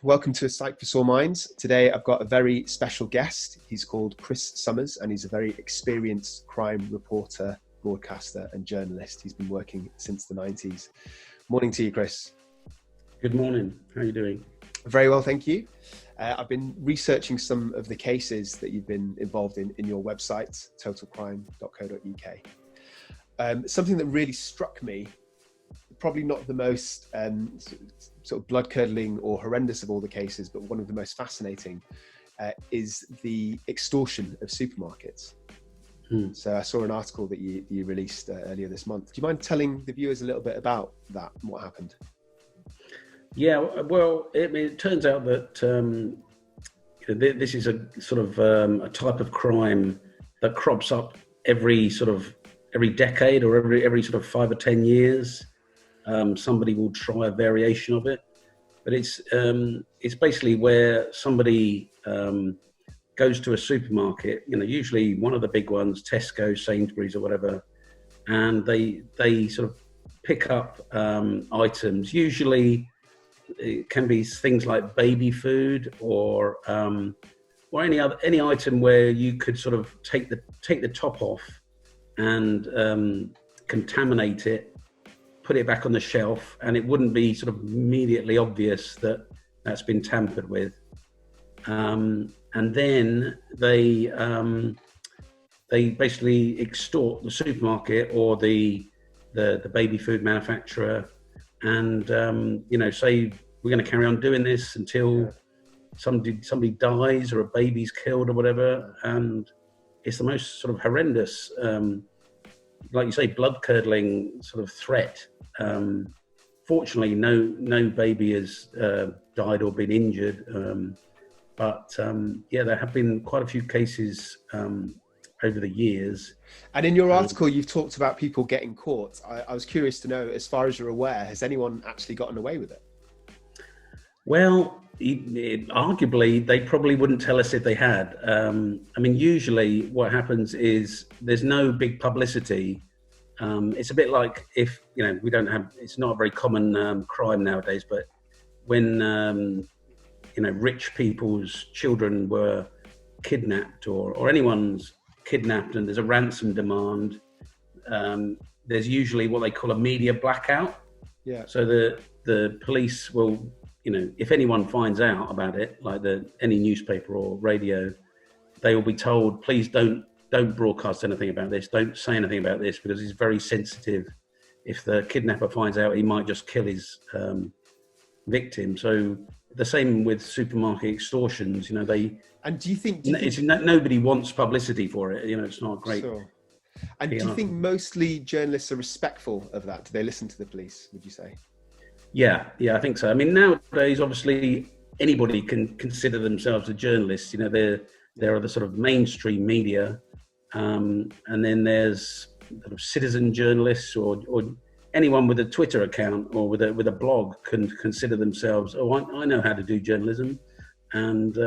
welcome to Psych for Sore Minds. Today I've got a very special guest. He's called Chris Summers and he's a very experienced crime reporter, broadcaster and journalist. He's been working since the 90s. Morning to you, Chris. Good morning. How are you doing? Very well, thank you. I've been researching some of the cases that you've been involved in your website, totalcrime.co.uk. Something that really struck me, probably not the most sort of blood-curdling or horrendous of all the cases, but one of the most fascinating, is the extortion of supermarkets. So I saw an article that you released earlier this month. Do you mind telling the viewers a little bit about that and what happened? Yeah, well, it turns out that this is a sort of a type of crime that crops up every decade or every sort of 5 or 10 years. Somebody will try a variation of it, but it's basically where somebody goes to a supermarket, usually one of the big ones, Tesco, Sainsbury's or whatever, and they sort of pick up items. Usually it can be things like baby food or any item where you could sort of take the top off and contaminate it, put it back on the shelf, and it wouldn't be sort of immediately obvious that that's been tampered with. And then they basically extort the supermarket or the baby food manufacturer, and say we're going to carry on doing this until somebody dies or a baby's killed or whatever. And it's the most sort of horrendous, like you say, blood-curdling sort of threat. Fortunately, no baby has died or been injured, but there have been quite a few cases over the years. And in your article, you've talked about people getting caught. I was curious to know, as far as you're aware, has anyone actually gotten away with it? Well, arguably, they probably wouldn't tell us if they had. Usually what happens is there's no big publicity. It's a bit like if, it's not a very common crime nowadays, but when, rich people's children were kidnapped or anyone's kidnapped and there's a ransom demand, there's usually what they call a media blackout. Yeah. So the police will, if anyone finds out about it, like any newspaper or radio, they will be told, please don't broadcast anything about this. Don't say anything about this because it's very sensitive. If the kidnapper finds out, he might just kill his victim. So the same with supermarket extortions. And do you think nobody wants publicity for it? It's not great. Sure. And do you think mostly journalists are respectful of that? Do they listen to the police, would you say? Yeah, I think so. Nowadays, obviously, anybody can consider themselves a journalist. There are the sort of mainstream media, and then there's sort of citizen journalists or anyone with a Twitter account or with a blog can consider themselves, I know how to do journalism, and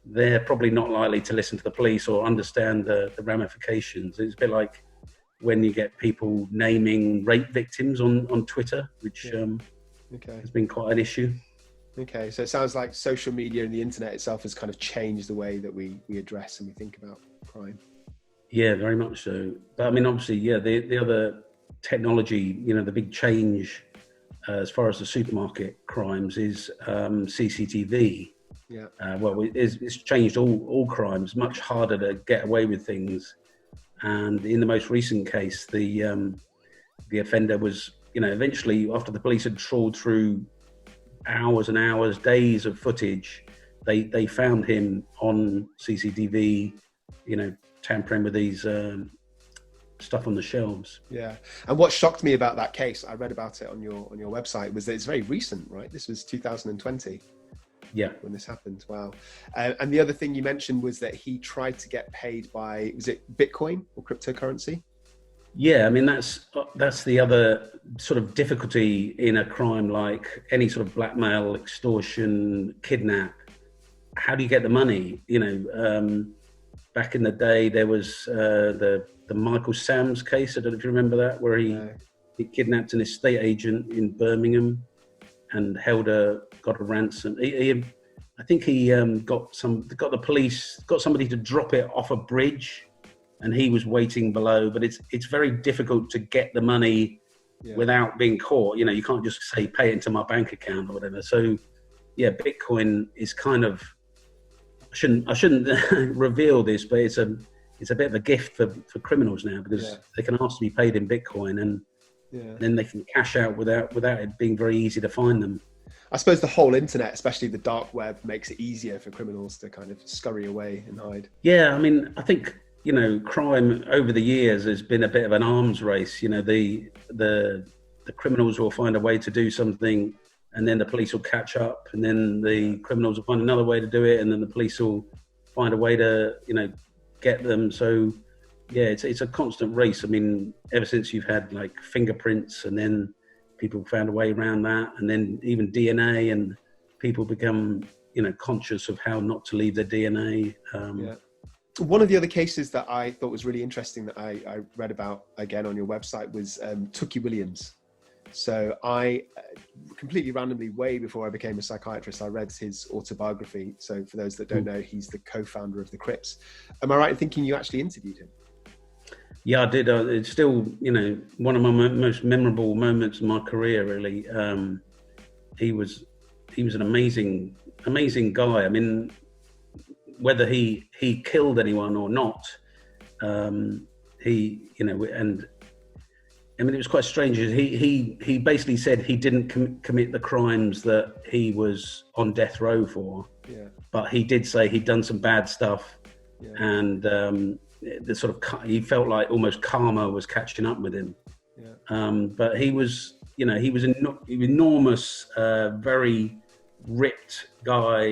they're probably not likely to listen to the police or understand the ramifications. It's a bit like when you get people naming rape victims on Twitter, which has been quite an issue. Okay, so it sounds like social media and the internet itself has kind of changed the way that we address and we think about crime. Yeah, very much so. But obviously, the other technology, the big change as far as the supermarket crimes is CCTV. Yeah. It's changed all crimes, much harder to get away with things. And in the most recent case, the offender was, eventually after the police had trawled through hours and hours, days of footage, they found him on CCTV, tampering with these stuff on the shelves. Yeah. And what shocked me about that case, I read about it on your website, was that it's very recent, right? This was 2020. Yeah. When this happened. Wow. And the other thing you mentioned was that he tried to get paid by, was it Bitcoin or cryptocurrency? Yeah, that's the other sort of difficulty in a crime like any sort of blackmail, extortion, kidnap. How do you get the money? Back in the day, there was the Michael Sam's case. I don't know if you remember that, where he kidnapped an estate agent in Birmingham and held a got a ransom. I think he got somebody to drop it off a bridge, and he was waiting below. But it's very difficult to get the money without being caught. You know, you can't just say pay it into my bank account or whatever. So yeah, Bitcoin is kind of, I shouldn't reveal this, but it's a bit of a gift for criminals now, because they can ask to be paid in Bitcoin, and then they can cash out without it being very easy to find them. I suppose the whole internet, especially the dark web, makes it easier for criminals to kind of scurry away and hide. Yeah, I mean, I think, you know, crime over the years has been a bit of an arms race. You know, the criminals will find a way to do something, and then the police will catch up, and then the criminals will find another way to do it, and then the police will find a way to, you know, get them. So yeah, it's a constant race. I mean, ever since you've had like fingerprints, and then people found a way around that, and then even DNA, and people become, you know, conscious of how not to leave their DNA. One of the other cases that I thought was really interesting that I read about again on your website was Tookie Williams. So I completely randomly, way before I became a psychiatrist, I read his autobiography. So for those that don't know, he's the co-founder of the Crips. Am I right in thinking you actually interviewed him? Yeah, I did. It's still, you know, one of my most memorable moments in my career, really. He was an amazing guy. I mean, whether he killed anyone or not, he, you know, and I mean, it was quite strange. He basically said he didn't commit the crimes that he was on death row for, but he did say he'd done some bad stuff, and the sort of, he felt like almost karma was catching up with him. But he was, you know, he was an enormous, very ripped guy,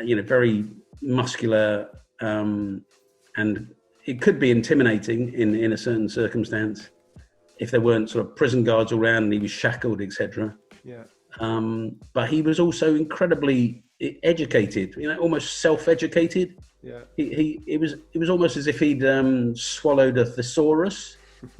you know, very muscular, and it could be intimidating in a certain circumstance if there weren't sort of prison guards around and he was shackled, etc. But he was also incredibly educated, you know, almost self-educated. It was almost as if he'd swallowed a thesaurus.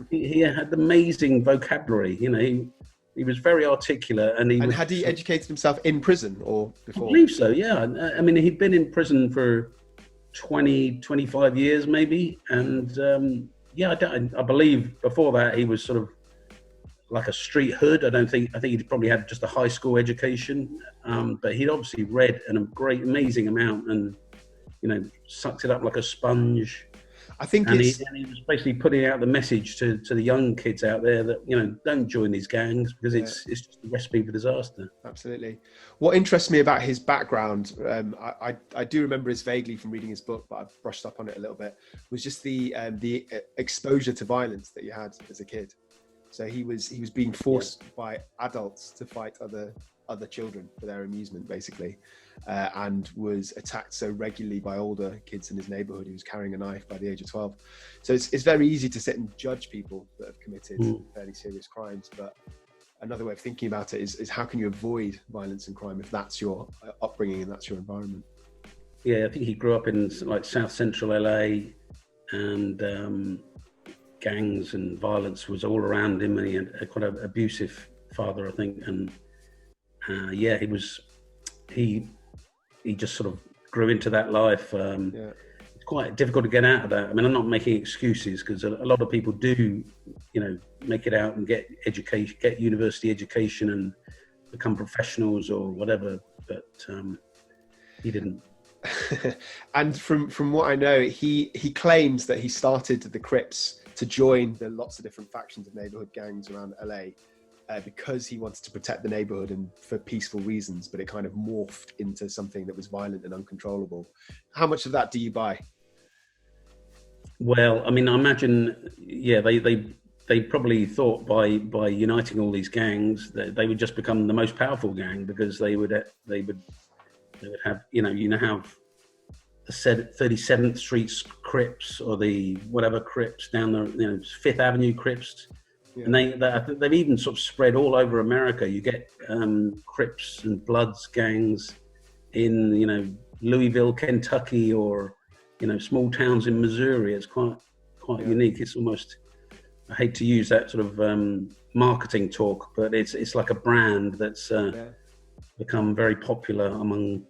he had amazing vocabulary, you know. He was very articulate, and had he educated himself in prison or before? I believe so, yeah. I mean, he'd been in prison for 25 years maybe, and I believe before that he was sort of like a street hood. I think he'd probably had just a high school education, but he'd obviously read a great, amazing amount, and, you know, sucked it up like a sponge. I think he was basically putting out the message to the young kids out there that, you know, don't join these gangs, because it's just a recipe for disaster. Absolutely. What interests me about his background, I do remember this vaguely from reading his book, but I've brushed up on it a little bit, was just the exposure to violence that you had as a kid. So he was being forced by adults to fight other children for their amusement, basically, and was attacked so regularly by older kids in his neighborhood. He was carrying a knife by the age of 12. So it's very easy to sit and judge people that have committed fairly serious crimes. But another way of thinking about it is how can you avoid violence and crime if that's your upbringing and that's your environment? Yeah, I think he grew up in like South Central LA, and gangs and violence was all around him, and he had quite an abusive father, I think, and he just sort of grew into that life. It's quite difficult to get out of that. I mean, I'm not making excuses, because a lot of people do, you know, make it out and get education, get university education and become professionals or whatever, but he didn't. And from what I know, he claims that he started the Crips to join the lots of different factions of neighborhood gangs around LA, because he wanted to protect the neighborhood and for peaceful reasons, but it kind of morphed into something that was violent and uncontrollable. How much of that do you buy? Well, I mean, I imagine, they probably thought by uniting all these gangs that they would just become the most powerful gang, because they would have, you know how the 37th Street Crips or the whatever Crips down the, you know, Fifth Avenue Crips. And they've even sort of spread all over America. You get Crips and Bloods gangs in, you know, Louisville, Kentucky, or, you know, small towns in Missouri. It's quite unique. It's almost I hate to use that sort of marketing talk, but it's like a brand that's become very popular among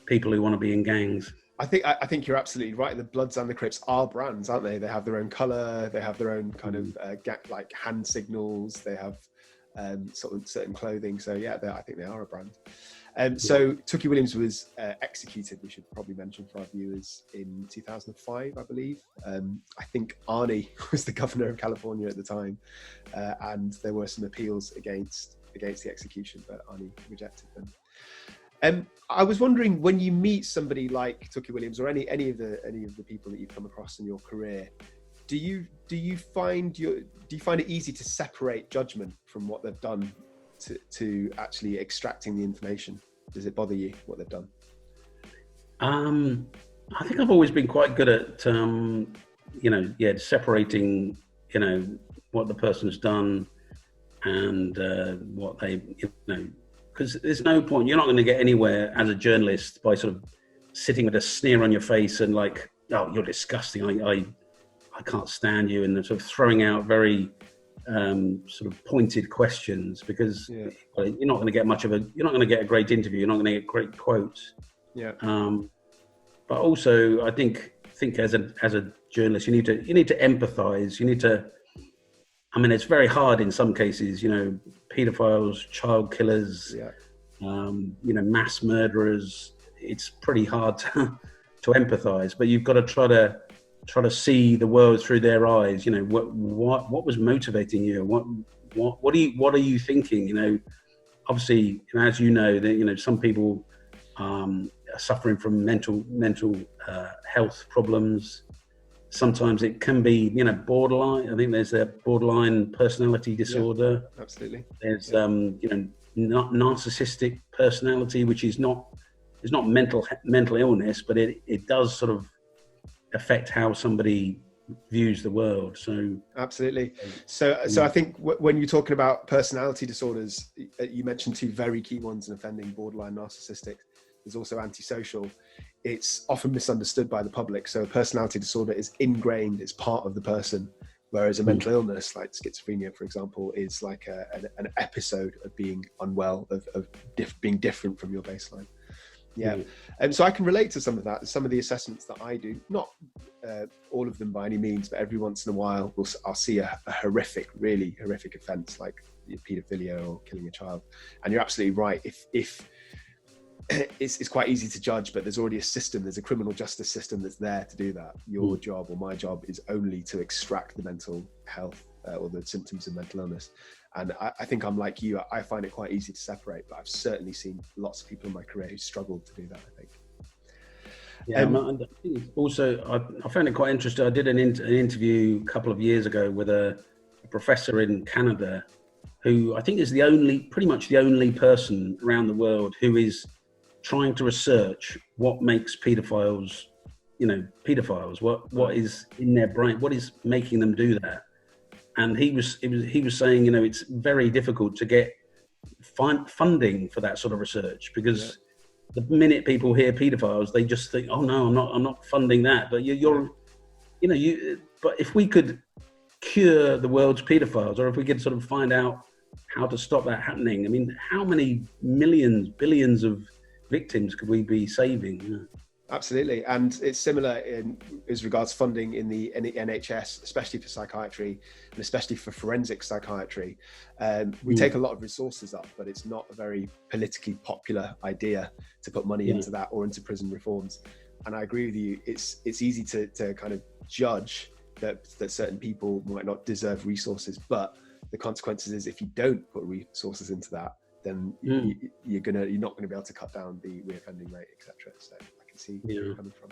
people who want to be in gangs. I think you're absolutely right. The Bloods and the Crips are brands, aren't they? They have their own colour. They have their own kind of like hand signals. They have sort of certain clothing. So yeah, I think they are a brand. So Tookie Williams was executed, we should probably mention for our viewers, in 2005, I believe. I think 𝐸 was the governor of California at the time, and there were some appeals against the execution, but 𝐸 rejected them. I was wondering, when you meet somebody like Tookie Williams or any of the people that you've come across in your career, do you find it easy to separate judgment from what they've done to actually extracting the information? Does it bother you what they've done? I think I've always been quite good at separating what the person's done and what they because there's no point. You're not going to get anywhere as a journalist by sort of sitting with a sneer on your face and like, oh, you're disgusting. I can't stand you, and sort of throwing out very sort of pointed questions, because you're not going to get you're not going to get a great interview. You're not going to get great quotes. Yeah. But also, I think as a journalist, you need to empathise. You need to. I mean, it's very hard in some cases. Paedophiles, child killers, mass murderers. It's pretty hard to empathise, but you've got to try to see the world through their eyes. What was motivating you? What are you thinking? Obviously, as that some people are suffering from mental health problems. Sometimes it can be borderline. I think there's a borderline personality disorder. Yeah, absolutely. There's narcissistic personality, which is not mental illness, but it does sort of affect how somebody views the world. So absolutely. So I think when you're talking about personality disorders, you mentioned two very key ones in offending: borderline narcissistic. There's also antisocial. It's often misunderstood by the public. So a personality disorder is ingrained, it's part of the person, whereas a mental illness like schizophrenia, for example, is like an episode of being unwell, of being different from your baseline. Yeah. And so I can relate to some of that. Some of the assessments that I do, not all of them by any means, but every once in a while I'll see a really horrific offence like paedophilia or killing a child. And you're absolutely right. If it's quite easy to judge, but there's already a system, there's a criminal justice system that's there to do that. Your job or my job is only to extract the mental health or the symptoms of mental illness. And I think I'm like you, I find it quite easy to separate, but I've certainly seen lots of people in my career who struggled to do that, I think. Yeah, also, I found it quite interesting. I did an interview a couple of years ago with a professor in Canada who I think is pretty much the only person around the world who is trying to research what makes paedophiles, paedophiles, what is in their brain, what is making them do that. And he was saying, it's very difficult to get funding for that sort of research, because the minute people hear paedophiles, they just think, oh no, I'm not funding that. But but if we could cure the world's paedophiles, or if we could sort of find out how to stop that happening, I mean, how many millions, billions of victims could we be saving? Absolutely. And it's similar as regards funding in the NHS, especially for psychiatry and especially for forensic psychiatry. We take a lot of resources up, but it's not a very politically popular idea to put money into that or into prison reforms. And I agree with you. It's easy to kind of judge that certain people might not deserve resources, but the consequences is if you don't put resources into that, then you're not going to be able to cut down the reoffending rate, etc. So I can see where you're coming from.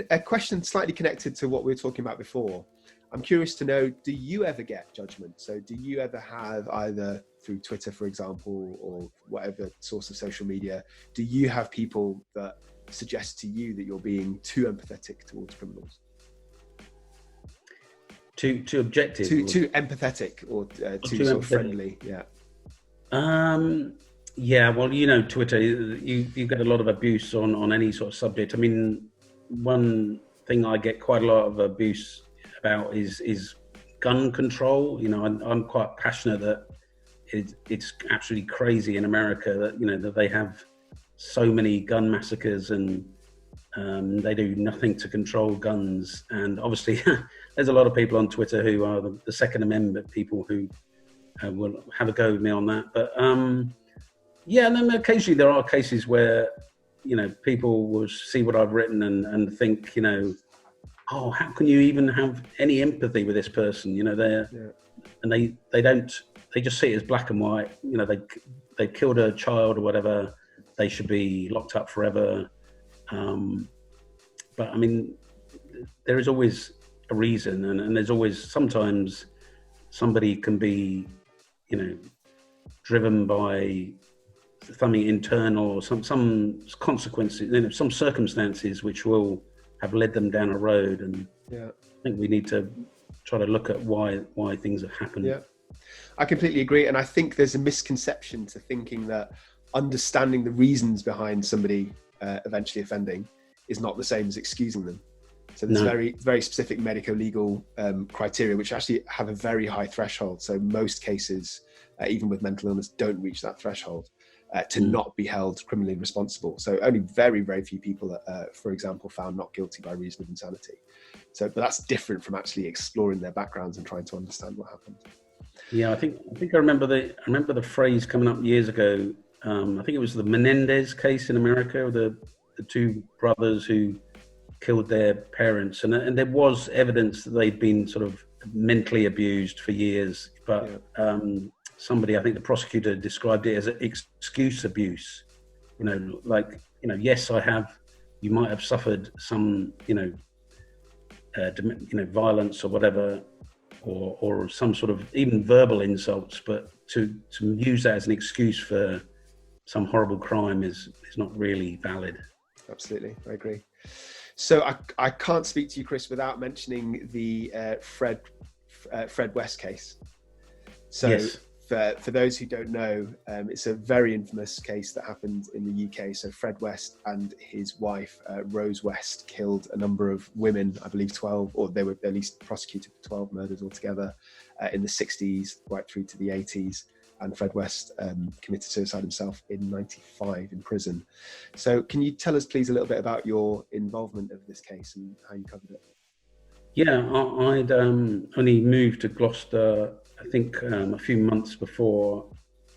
A question slightly connected to what we were talking about before. I'm curious to know, do you ever get judgment? So do you ever have, either through Twitter, for example, or whatever source of social media, do you have people that suggest to you that you're being too empathetic towards criminals? Too objective? Too empathetic or too sort of friendly, Yeah, well, Twitter, you get a lot of abuse on any sort of subject. I mean, one thing I get quite a lot of abuse about is gun control. I'm quite passionate that it's absolutely crazy in America that that they have so many gun massacres and they do nothing to control guns. And obviously, there's a lot of people on Twitter who are the Second Amendment people who will have a go with me on that. But yeah, and then occasionally there are cases where people will see what I've written and think, oh, how can you even have any empathy with this person? And they just see it as black and white. They killed a child or whatever. They should be locked up forever. But I mean, there is always a reason, and there's always sometimes somebody can be, driven by something internal or some consequences, some circumstances which will have led them down a road. And I think we need to try to look at why things have happened. Yeah, I completely agree. And I think there's a misconception to thinking that understanding the reasons behind somebody eventually offending is not the same as excusing them. So there's very, very specific medico-legal criteria, which actually have a very high threshold. So most cases, even with mental illness, don't reach that threshold to not be held criminally responsible. So only very, very few people are, for example, found not guilty by reason of insanity. But that's different from actually exploring their backgrounds and trying to understand what happened. Yeah, I think I remember the phrase coming up years ago. I think it was the Menendez case in America, the two brothers who killed their parents, and there was evidence that they'd been sort of mentally abused for years, but somebody, I think the prosecutor, described it as excuse abuse. Yes, you might have suffered some violence or whatever, or some sort of even verbal insults, but to use that as an excuse for some horrible crime is not really valid. Absolutely, I agree. So I can't speak to you, Chris, without mentioning the Fred West case. So yes. For those who don't know, it's a very infamous case that happened in the UK. So Fred West and his wife, Rose West, killed a number of women, I believe 12, or they were at least prosecuted for 12 murders altogether in the 60s, right through to the 80s. And Fred West committed suicide himself in 95 in prison. So can you tell us, please, a little bit about your involvement of this case and how you covered it? Yeah, I'd only moved to Gloucester, I think a few months before,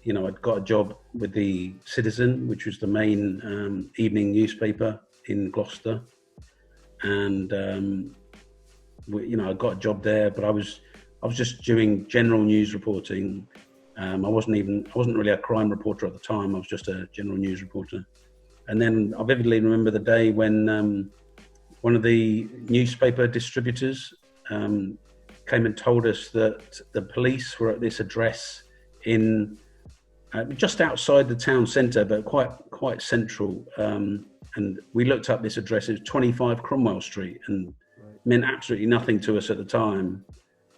I'd got a job with the Citizen, which was the main evening newspaper in Gloucester. And, I got a job there, but I was just doing general news reporting. I wasn't really a crime reporter at the time. I was just a general news reporter. And then I vividly remember the day when one of the newspaper distributors came and told us that the police were at this address in just outside the town centre, but quite central. And we looked up this address. It was 25 Cromwell Street, and meant absolutely nothing to us at the time.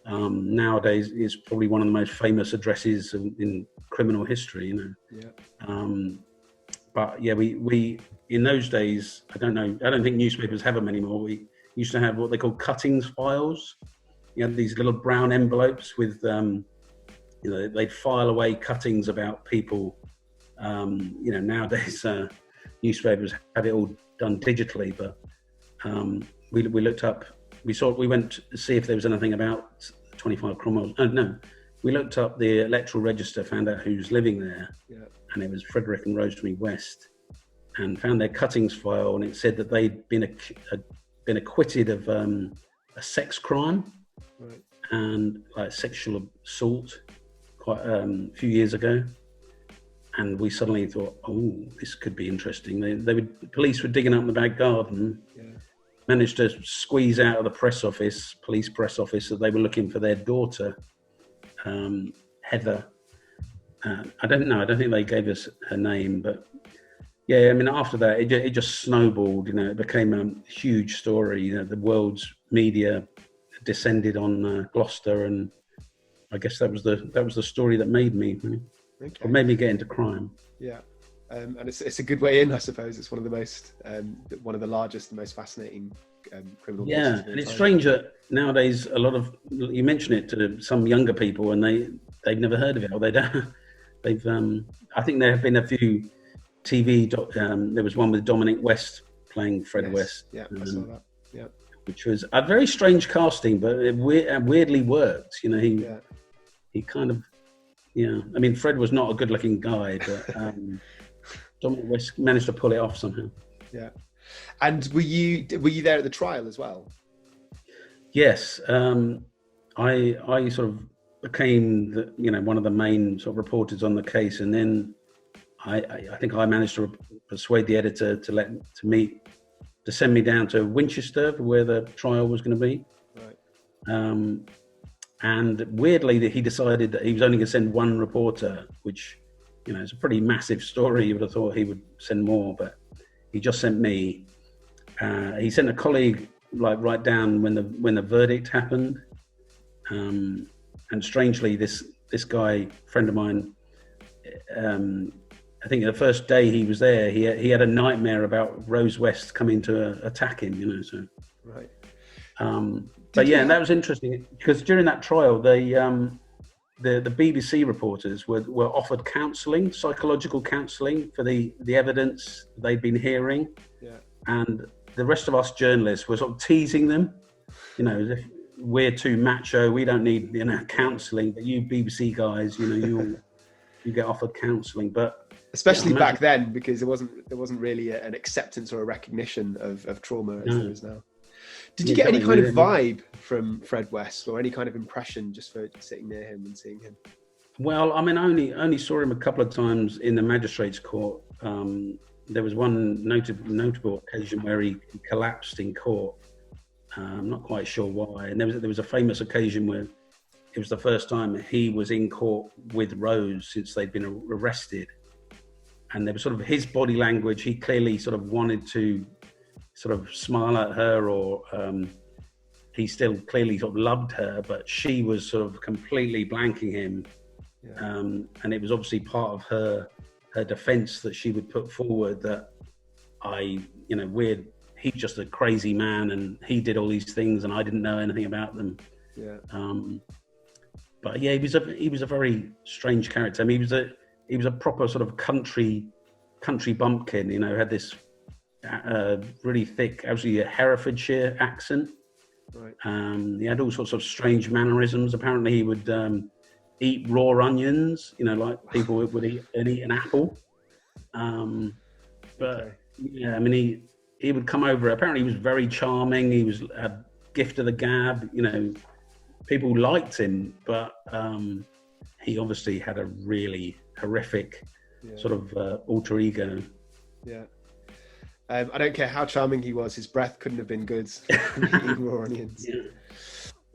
Nowadays, it's probably one of the most famous addresses in criminal history. But yeah, we in those days, I don't think newspapers have them anymore. We used to have what they call cuttings files. You had these little brown envelopes with, they'd file away cuttings about people. Nowadays, newspapers have it all done digitally, but we looked up, we went to see if there was anything about 25 Cromwell. No, we looked up the electoral register, found out who's living there, and it was Frederick and Rosemary West, and found their cuttings file, and it said that they'd been acquitted of a sex crime and like sexual assault quite a few years ago. And we suddenly thought, oh, this could be interesting. Police were digging up in the back garden, managed to squeeze out of the police press office, that they were looking for their daughter, Heather. I don't know. I don't think they gave us her name, but yeah, I mean, after that, it just snowballed. It became a huge story. The world's media descended on Gloucester, and I guess that was the story that made me, or made me get into crime. Yeah, and it's a good way in, I suppose. It's one of the most, one of the largest and most fascinating criminal cases. Yeah, and it's strange that nowadays, a lot of, you mention it to some younger people and they've never heard of it, or they don't. They've I think there have been a few TV. There was one with Dominic West playing Fred West. Yeah, I saw that. Yeah, which was a very strange casting, but it weirdly worked. You know, he kind of, I mean, Fred was not a good-looking guy, but Dominic West managed to pull it off somehow. Yeah, and were you there at the trial as well? Yes, I sort of became one of the main sort of reporters on the case, and then I think I managed to persuade the editor to send me down to Winchester, where the trial was going to be. Right. And weirdly, that he decided that he was only going to send one reporter, which is a pretty massive story. You would have thought he would send more, but he just sent me. He sent a colleague right down when the verdict happened. And strangely, this guy, friend of mine, I think the first day he was there, he had a nightmare about Rose West coming to attack him. So right. But and that was interesting because during that trial, the BBC reporters were offered counselling, psychological counselling for the evidence they'd been hearing, and the rest of us journalists were sort of teasing them, as if we're too macho, we don't need counselling, but you BBC guys, you get offered counselling. But especially back then, because there wasn't really an acceptance or a recognition of trauma as there is now. Did you get any kind of vibe from Fred West, or any kind of impression just for sitting near him and seeing him? Well, I mean, I only saw him a couple of times in the magistrates' court. There was one notable occasion where he collapsed in court. I'm not quite sure why. And there was a famous occasion where it was the first time he was in court with Rose since they'd been arrested. And there was sort of his body language. He clearly sort of wanted to sort of smile at her, or he still clearly sort of loved her, but she was sort of completely blanking him. And it was obviously part of her defense that she would put forward that he's just a crazy man and he did all these things and I didn't know anything about them. But he was a very strange character. I mean, he was a proper sort of country bumpkin, had this really thick, actually a Herefordshire accent. Right. He had all sorts of strange mannerisms. Apparently he would eat raw onions, like people would eat an apple. But I mean, he would come over. Apparently, he was very charming. He was a gift of the gab. People liked him, but he obviously had a really horrific sort of alter ego. Yeah. I don't care how charming he was. His breath couldn't have been good. Eating raw onions.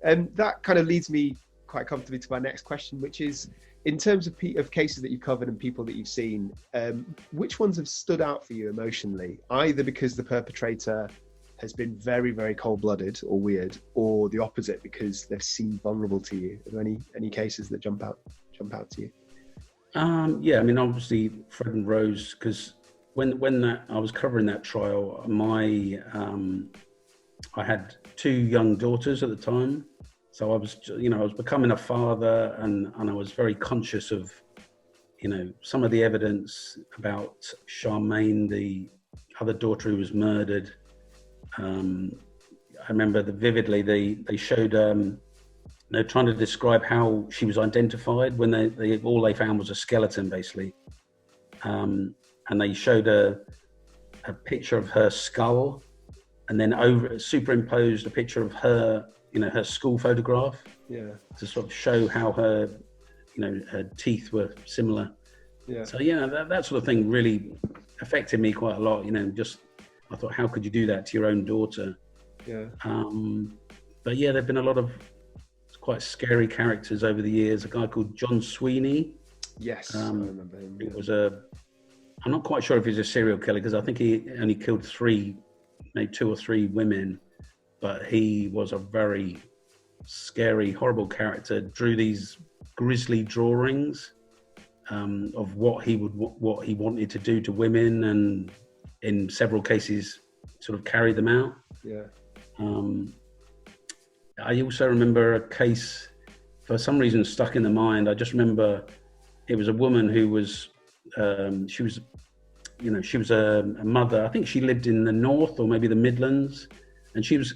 And that kind of leads me quite comfortably to my next question, which is, in terms of cases that you've covered and people that you've seen, which ones have stood out for you emotionally, either because the perpetrator has been very, very cold-blooded or weird, or the opposite, because they've seemed vulnerable to you? Are there any cases that jump out to you? I mean, obviously Fred and Rose, because when I was covering that trial, I had two young daughters at the time. So I was becoming a father, and I was very conscious of, some of the evidence about Charmaine, the other daughter who was murdered. I remember vividly they showed, they're trying to describe how she was identified when all they found was a skeleton, basically. And they showed a picture of her skull, and then superimposed a picture of her, her school photograph, to sort of show how her teeth were similar. So that sort of thing really affected me quite a lot. I thought, how could you do that to your own daughter? But there've been a lot of quite scary characters over the years. A guy called John Sweeney. Yes, I remember him. It was I'm not quite sure if he's a serial killer, because I think he only killed maybe 2 or 3 women. But he was a very scary, horrible character. Drew these grisly drawings of what he wanted to do to women, and in several cases, sort of carried them out. I also remember a case, for some reason, stuck in the mind. I just remember it was a woman who was, she was a mother. I think she lived in the north or maybe the Midlands, and she was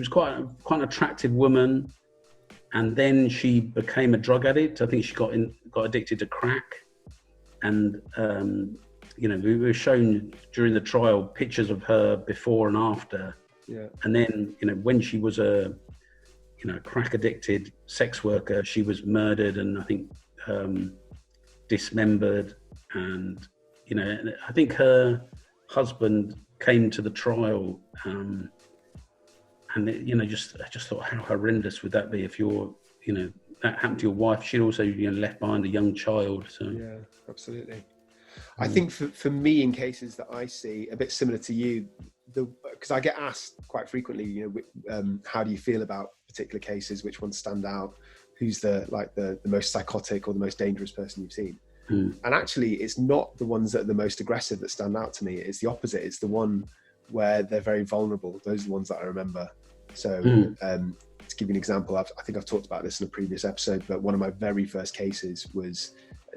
quite an attractive woman. And then she became a drug addict. I think she got addicted to crack. And, we were shown during the trial pictures of her before and after. Yeah. And then, when she was a crack addicted sex worker, she was murdered and I think dismembered. And, I think her husband came to the trial. And I just thought, how horrendous would that be if that happened to your wife? She'd also left behind a young child. So yeah, absolutely. I think for me, in cases that I see, a bit similar to you, because I get asked quite frequently, how do you feel about particular cases? Which ones stand out? Who's the most psychotic or the most dangerous person you've seen? And actually, it's not the ones that are the most aggressive that stand out to me. It's the opposite. It's the one where they're very vulnerable. Those are the ones that I remember. So to give you an example, I think I've talked about this in a previous episode, but one of my very first cases was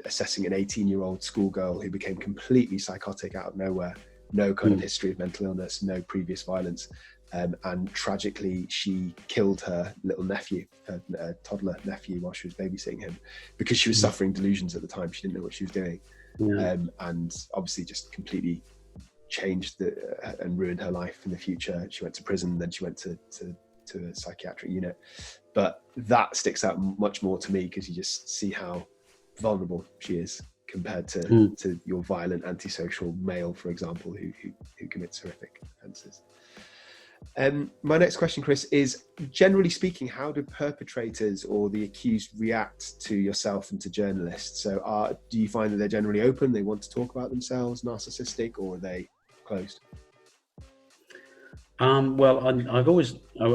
assessing an 18-year-old schoolgirl who became completely psychotic out of nowhere, no kind of history of mental illness, no previous violence. And tragically, she killed her little nephew, her toddler nephew, while she was babysitting him, because she was suffering delusions at the time. She didn't know what she was doing. And obviously just completely changed and ruined her life in the future. She went to prison, then she went to a psychiatric unit. But that sticks out much more to me because you just see how vulnerable she is compared to your violent antisocial male, for example, who commits horrific offences. My next question, Chris, is, generally speaking, how do perpetrators or the accused react to yourself and to journalists? So do you find that they're generally open, they want to talk about themselves, narcissistic, or are they closed? Well, I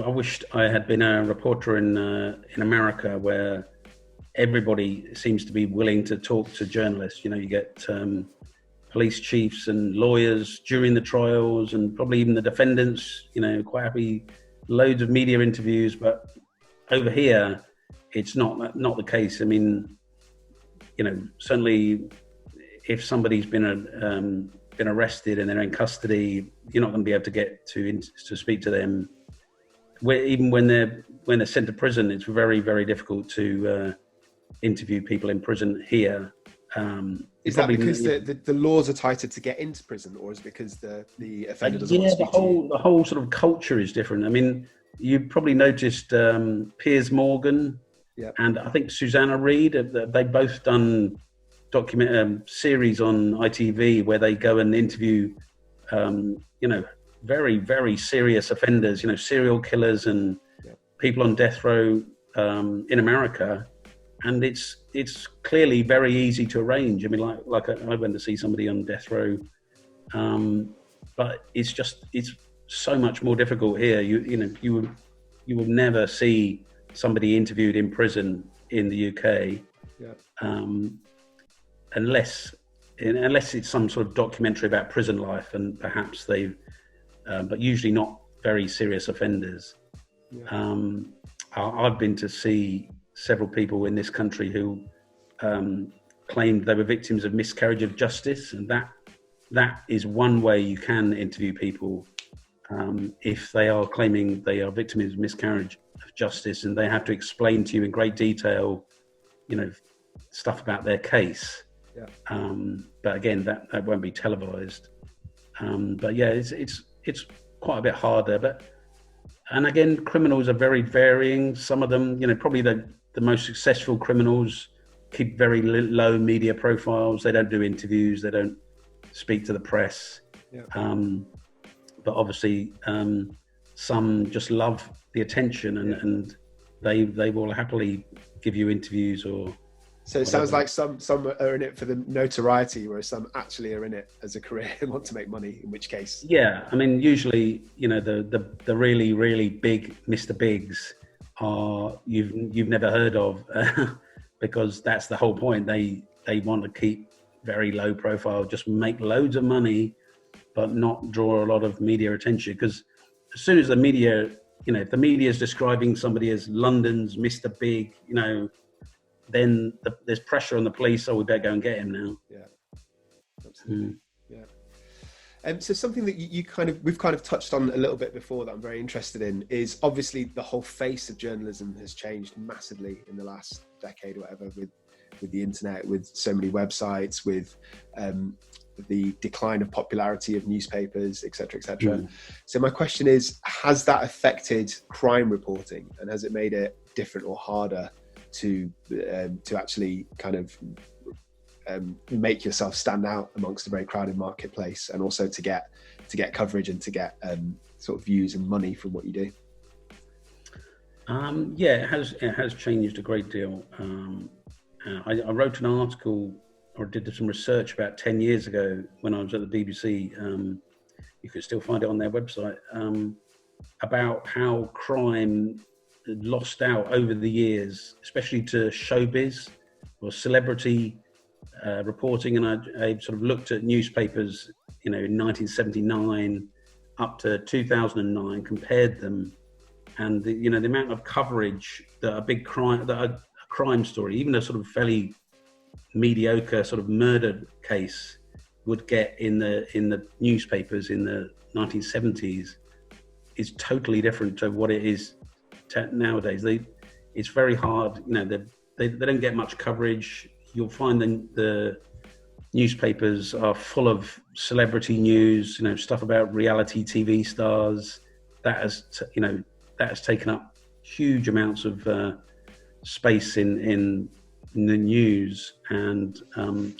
wished I had been a reporter in America, where everybody seems to be willing to talk to journalists. You get police chiefs and lawyers during the trials, and probably even the defendants, quite happy, loads of media interviews. But over here, it's not the case. I mean, certainly if somebody's been arrested and they're in custody, you're not going to be able to get to speak to them. Even when they're sent to prison, it's very, very difficult to interview people in prison here. Is that because the laws are tighter to get into prison, or is it because the offender doesn't want to speak to you? The whole sort of culture is different. I mean, you probably noticed Piers Morgan and I think Susanna Reid. They've both done series on ITV where they go and interview, very, very serious offenders, serial killers and people on death row in America. And it's clearly very easy to arrange. I mean, like I went to see somebody on death row, but it's so much more difficult here. You will never see somebody interviewed in prison in the UK, unless it's some sort of documentary about prison life, and perhaps but usually not very serious offenders. I've been to see several people in this country who claimed they were victims of miscarriage of justice, and that is one way you can interview people if they are claiming they are victims of miscarriage of justice, and they have to explain to you in great detail, stuff about their case. But again, that won't be televised. But yeah, it's quite a bit harder. And again, criminals are very varying. Some of them, probably the most successful criminals keep very low media profiles. They don't do interviews. They don't speak to the press. But obviously, some just love the attention, and they will happily give you interviews or. So it sounds like some are in it for the notoriety, whereas some actually are in it as a career and want to make money, in which case. Yeah, I mean, usually, the really, really big Mr. Bigs are you've never heard of, because that's the whole point. They want to keep very low profile, just make loads of money, but not draw a lot of media attention. Because as soon as the media if the media is describing somebody as London's Mr. Big, then there's pressure on the police. Oh, we better go and get him now. Yeah, absolutely. Yeah. So something that we've kind of touched on a little bit before that I'm very interested in is obviously the whole face of journalism has changed massively in the last decade or whatever with the internet, with so many websites, with the decline of popularity of newspapers, etc., etc. So my question is, has that affected crime reporting, and has it made it different or harder to actually kind of make yourself stand out amongst a very crowded marketplace, and also to get coverage and to get sort of views and money from what you do? It has changed a great deal. I wrote an article, or did some research about 10 years ago when I was at the BBC. You can still find it on their website, about how crime lost out over the years, especially to showbiz or celebrity reporting. And I sort of looked at newspapers, in 1979 up to 2009, compared them, and the amount of coverage that a crime story, even a sort of fairly mediocre sort of murder case, would get in the newspapers in the 1970s is totally different to what it is nowadays. It's very hard. They don't get much coverage. You'll find the newspapers are full of celebrity news, stuff about reality TV stars. That has taken up huge amounts of space in the news, and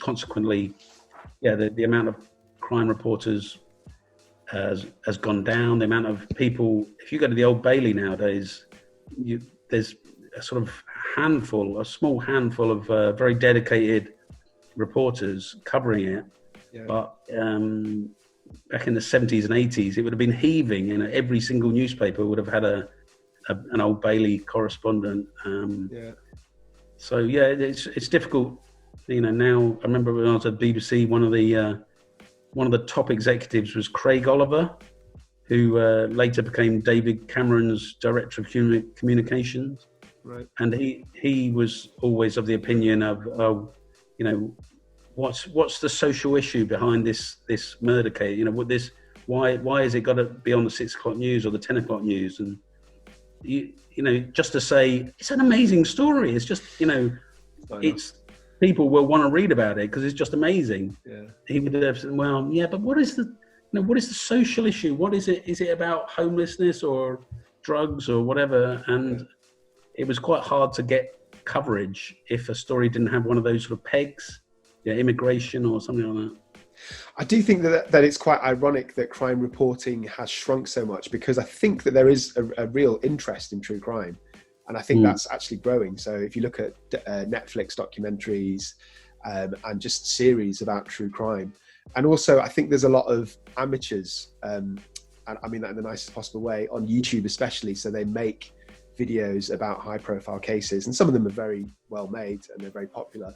consequently, the amount of crime reporters has gone down. The amount of people, if you go to the Old Bailey nowadays, there's a sort of a small handful of very dedicated reporters covering it. Yeah. But back in the 70s and 80s, it would have been heaving. Every single newspaper would have had an Old Bailey correspondent. So it's difficult. Now I remember when I was at BBC, one of the top executives was Craig Oliver, who later became David Cameron's director of communications. Right. And he was always of the opinion of, what's the social issue behind this murder case? Why has it got to be on the 6 o'clock news or the 10 o'clock news? And just to say it's an amazing story. It's just it's people will want to read about it because it's just amazing. Yeah. He would have said, well, yeah, but what is the social issue? What is it? Is it about homelessness or drugs or whatever? And it was quite hard to get coverage if a story didn't have one of those sort of pegs, immigration or something like that. I do think that it's quite ironic that crime reporting has shrunk so much, because I think that there is a real interest in true crime, and I think that's actually growing. So if you look at Netflix documentaries and just series about true crime, and also I think there's a lot of amateurs, and I mean that in the nicest possible way, on YouTube especially. So they make videos about high profile cases, and some of them are very well made and they're very popular.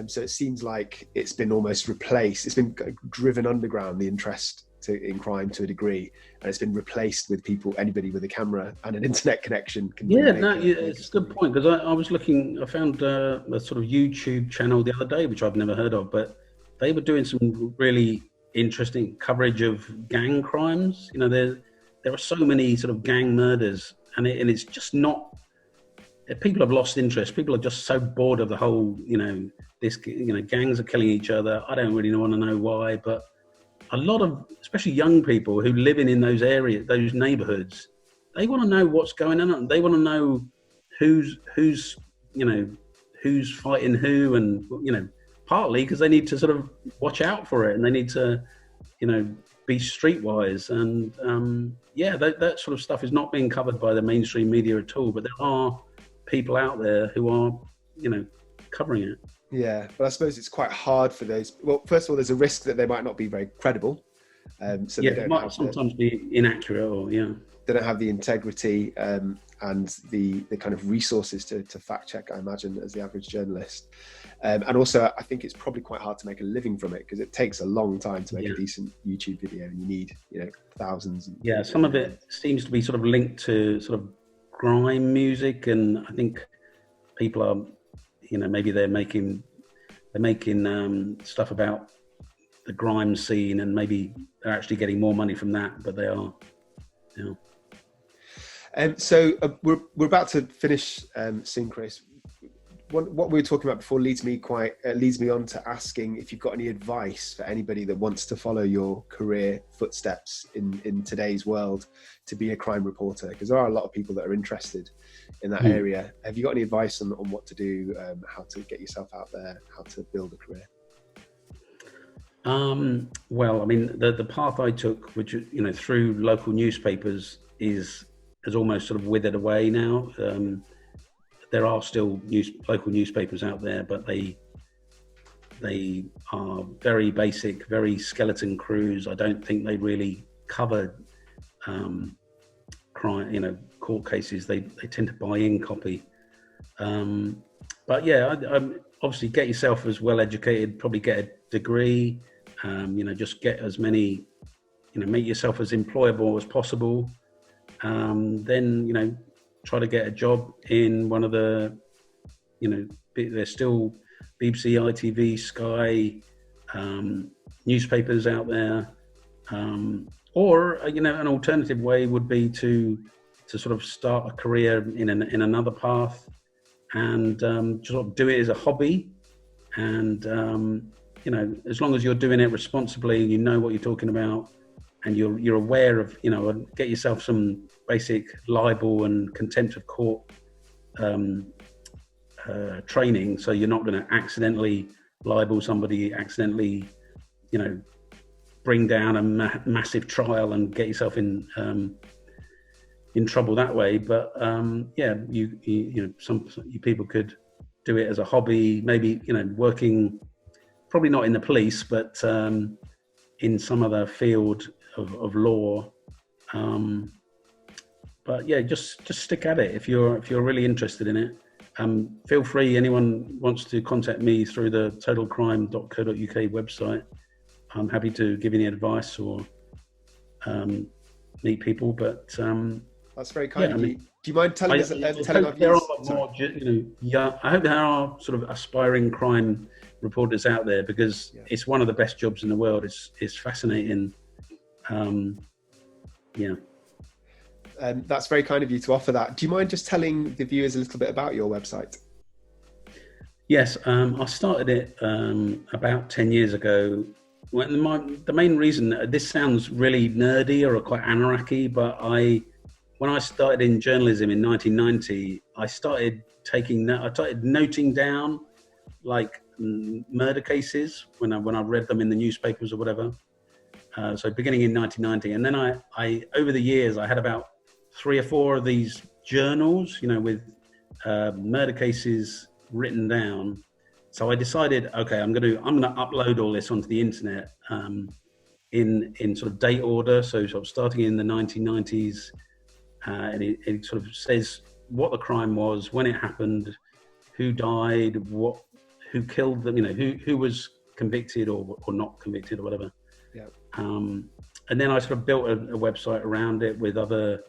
So it seems like it's been almost replaced. It's been driven underground, the interest in crime, to a degree, and it's been replaced with anybody with a camera and an internet connection can it's a good point, because I found a sort of YouTube channel the other day, which I've never heard of, but they were doing some really interesting coverage of gang crimes. There are so many sort of gang murders, and it's just not. People have lost interest. People are just so bored of the whole, gangs are killing each other. I don't really want to know why, but a lot of, especially young people who live in those areas, those neighborhoods, they want to know what's going on. They want to know who's fighting who, and partly because they need to sort of watch out for it, and they need to, be streetwise. And that sort of stuff is not being covered by the mainstream media at all. But there are people out there who are, covering it. Yeah, but I suppose it's quite hard for those. Well, first of all, there's a risk that they might not be very credible. So they might sometimes be inaccurate, or they don't have the integrity and the kind of resources to fact check, I imagine, as the average journalist. And also, I think it's probably quite hard to make a living from it, because it takes a long time to make a decent YouTube video, and you need, thousands. Yeah, some of it seems to be sort of linked to sort of grime music, and I think people are, maybe they're making stuff about the grime scene, and maybe they're actually getting more money from that, but they are, So we're about to finish soon, Chris. What we were talking about before leads me on to asking if you've got any advice for anybody that wants to follow your career footsteps in today's world to be a crime reporter, because there are a lot of people that are interested in that area. Have you got any advice on what to do, how to get yourself out there, how to build a career? Well, I mean, the path I took, which, through local newspapers, has almost sort of withered away now. There are still local newspapers out there, but they are very basic, very skeleton crews. I don't think they really cover crime, court cases. They tend to buy in copy. But yeah, obviously get yourself as well educated, probably get a degree, just get as many, make yourself as employable as possible. Then, try to get a job in one of the, there's still BBC, ITV, Sky, newspapers out there. Or, an alternative way would be to sort of start a career in another path, and sort of do it as a hobby. And, as long as you're doing it responsibly, you know what you're talking about, and you're aware of, get yourself some basic libel and contempt of court training, so you're not going to accidentally libel somebody, accidentally, bring down a massive trial and get yourself in trouble that way. But some people could do it as a hobby, maybe, working, probably not in the police, but in some other field of law. But yeah, just stick at it if you're really interested in it. Feel free, anyone wants to contact me through the totalcrime.co.uk website. I'm happy to give any advice or meet people. But that's very kind of you. Do you mind telling us? I hope there are sort of aspiring crime reporters out there, because it's one of the best jobs in the world. It's fascinating. That's very kind of you to offer that. Do you mind just telling the viewers a little bit about your website? Yes, I started it about 10 years ago. The main reason, this sounds really nerdy or quite anarchy, but when I started in journalism in 1990, I started noting down like murder cases when I read them in the newspapers or whatever. So beginning in 1990, and then I over the years I had about 3 or 4 of these journals, with murder cases written down. So I decided, okay, I'm going to upload all this onto the internet in sort of date order. So sort of starting in the 1990s, and it sort of says what the crime was, when it happened, who died, who killed them, who was convicted or not convicted or whatever. Yeah. And then I sort of built a website around it with other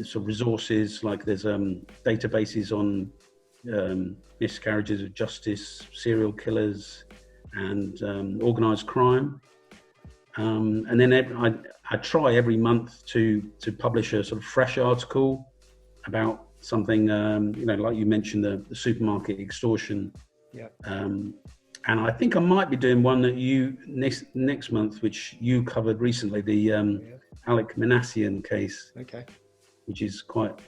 sort of resources, like there's databases on miscarriages of justice, serial killers, and organised crime. And then I try every month to publish a sort of fresh article about something, like you mentioned, the supermarket extortion. Yeah. And I think I might be doing one that you next month, which you covered recently, the Alec Minassian case. Okay. Which is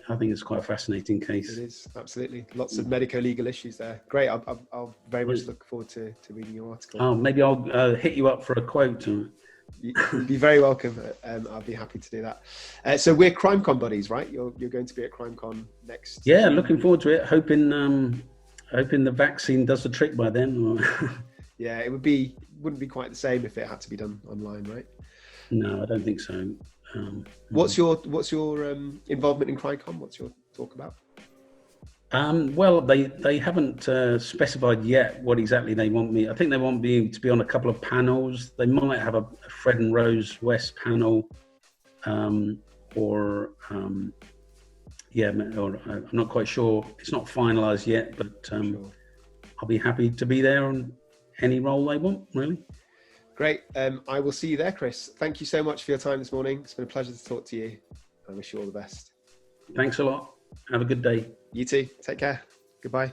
I think it's quite a fascinating case. It is, absolutely. Lots of medico-legal issues there. Great. I'll very much look forward to reading your article. Oh, maybe I'll hit you up for a quote. You'd be very welcome. I'll be happy to do that. So we're CrimeCon buddies, right? You're going to be at CrimeCon next. Yeah, looking forward to it. Hoping the vaccine does the trick by then. Yeah, it wouldn't be quite the same if it had to be done online, right? No, I don't think so. What's your involvement in CrimeCon? What's your talk about? Well, they haven't specified yet what exactly they want me. I think they want me to be on a couple of panels. They might have a Fred and Rose West panel, or I'm not quite sure. It's not finalised yet, but Sure. I'll be happy to be there on any role they want, really. Great. I will see you there, Chris. Thank you so much for your time this morning. It's been a pleasure to talk to you. I wish you all the best. Thanks a lot. Have a good day. You too. Take care. Goodbye.